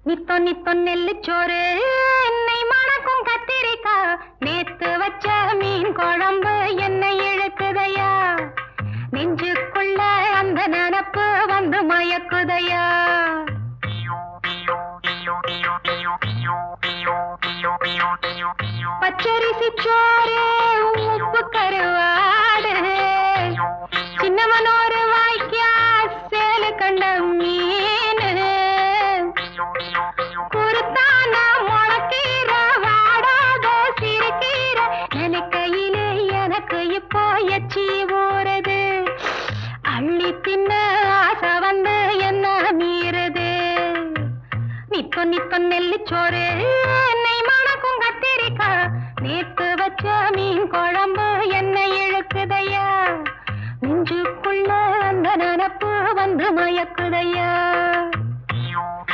நித்தோ நித்தோ நெல்லுச்சோறு என்னை மணக்கும் கத்திரிக்கா நேத்து வச்ச மீன் குழம்பு என்னை இழுக்குதையா நெஞ்சுக்குள்ள அந்த நினப்பு வந்து மயக்குதையா பச்சரிசி சோறு உப்பு கருவாடு சின்னமனோரு வாய்க்கா சேலு கண்ட மீன் குருத்தான முளக்கீர வாடாத சிறுகீர நினைக்கையிலே எனக்கு இப்போ எச்சி ஊறுது அள்ளி தின்ன ஆசை வந்து என்ன மீறுது நித்தோ நித்தோ நெல்லுச்சோறு என்னை மணக்கும் கத்திரிக்கா நேத்து வச்ச மீன் குழம்பு என்னை இழுக்குதையா நெஞ்சுக்குள்ள அந்த நினப்பு வந்து மயக்குதையா